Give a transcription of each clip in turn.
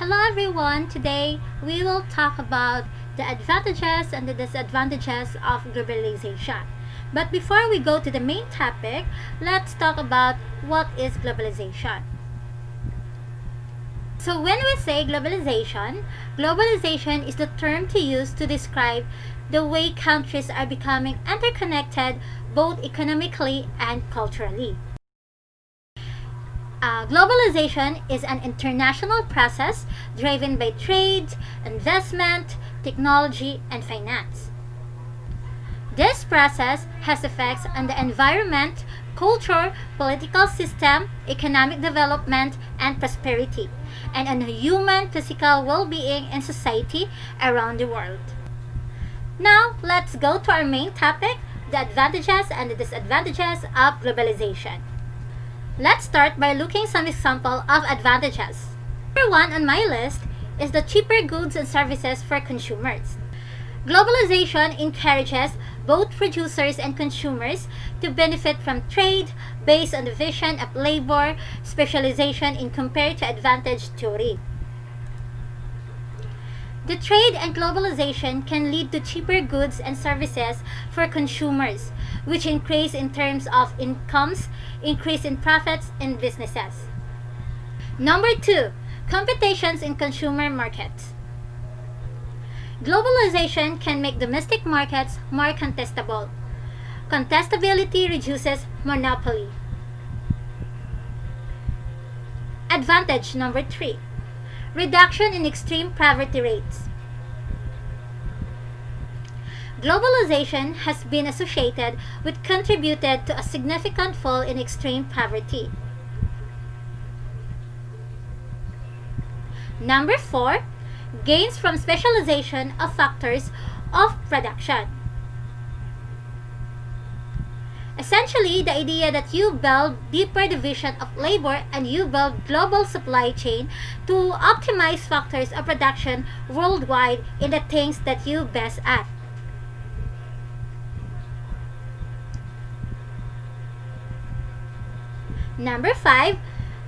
Hello everyone! Today we will talk about the advantages and the disadvantages of globalization. But before we go to the main topic, let's talk about what is globalization. So when we say globalization is the term to use to describe the way countries are becoming interconnected both economically and culturally. Globalization is an international process driven by trade, investment, technology, and finance. This process has effects on the environment, culture, political system, economic development, and prosperity, and on human physical well-being in society around the world. Now, let's go to our main topic, the advantages and the disadvantages of globalization. Let's start by looking some example of advantages. Number one on my list is the cheaper goods and services for consumers. Globalization encourages both producers and consumers to benefit from trade based on the vision of labor specialization in comparative advantage theory. The trade and globalization can lead to cheaper goods and services for consumers, which increase in terms of incomes, increase in profits in businesses. Number two, competitions in consumer markets. Globalization can make domestic markets more contestable. Contestability reduces monopoly. Advantage number three, reduction in extreme poverty rates. Globalization has been associated with contributed to a significant fall in extreme poverty. Number four, gains from specialization of factors of production. Essentially, the idea that you build deeper division of labor and you build global supply chain to optimize factors of production worldwide in the things that you best at. Number five,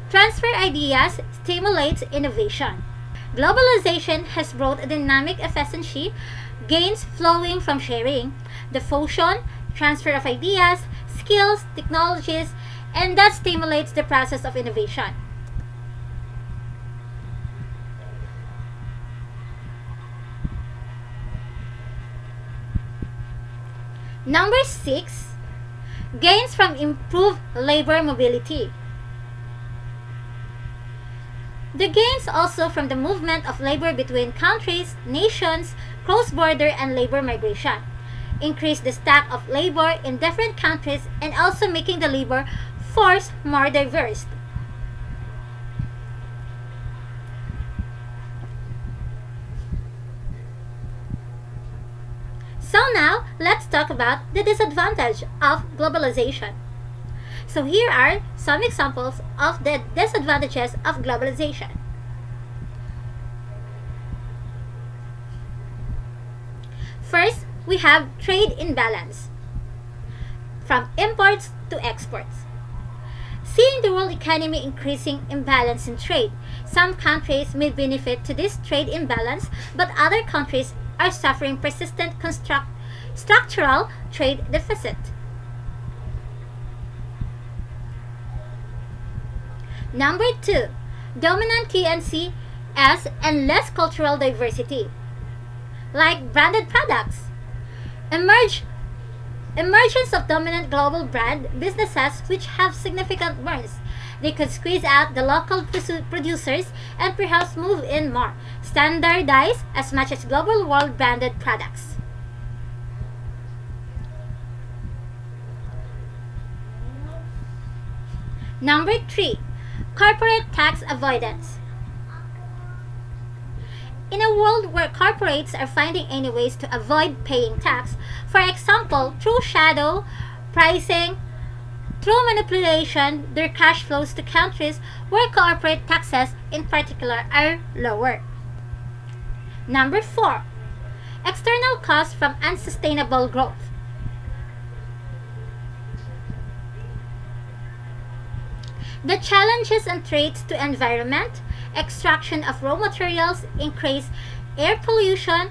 transfer ideas stimulates innovation. Globalization has brought a dynamic efficiency, gains flowing from sharing, the fusion, transfer of ideas, skills, technologies, and that stimulates the process of innovation. Number six, gains from improved labor mobility. The gains also from the movement of labor between countries, nations, cross-border and labor migration. Increase the stack of labor in different countries and also making the labor force more diverse. So now, let's talk about the disadvantage of globalization. So here are some examples of the disadvantages of globalization. First, we have trade imbalance, from imports to exports. Seeing the world economy increasing imbalance in trade, some countries may benefit to this trade imbalance, but other countries are suffering persistent structural trade deficit. Number two, dominant TNCs and less cultural diversity, like branded products. Emergence of dominant global brand businesses which have significant burns. They could squeeze out the local producers and perhaps move in more, standardize as much as global world branded products. Number three, corporate tax avoidance. In a world where corporates are finding any ways to avoid paying tax, for example, through shadow pricing, through manipulation, their cash flows to countries where corporate taxes in particular are lower. Number four, external costs from unsustainable growth. The challenges and threats to environment, extraction of raw materials, increased air pollution,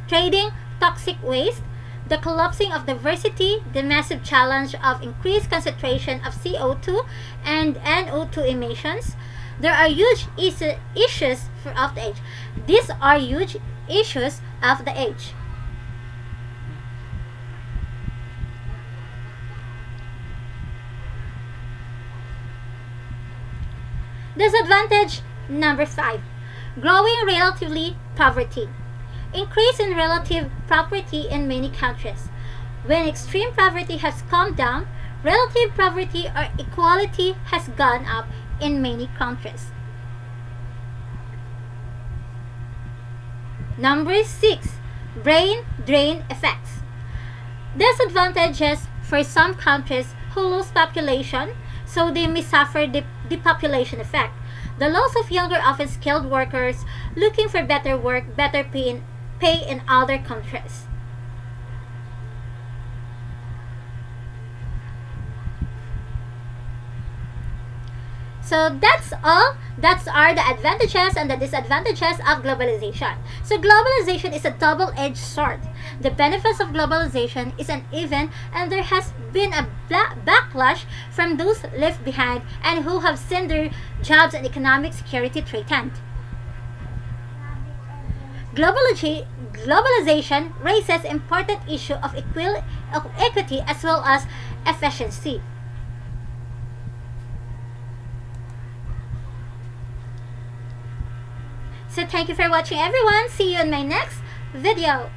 trading toxic waste, the collapsing of diversity, the massive challenge of increased concentration of CO2 and NO2 emissions. There are huge issues of the age. These are huge issues of the age. Disadvantage number 5. Growing relatively poverty. Increase in relative poverty in many countries. When extreme poverty has come down, relative poverty or equality has gone up in many countries. Number 6. Brain drain effects. Disadvantages for some countries who lose population, so they may suffer the depopulation effect. The loss of younger, often skilled workers looking for better work, better pay in other countries. So that's all. That are the advantages and the disadvantages of globalization. So globalization is a double-edged sword. The benefits of globalization is uneven, and there has been a backlash from those left behind and who have seen their jobs and economic security threatened. Globalization raises important issue of equity as well as efficiency. So thank you for watching, everyone. See you in my next video.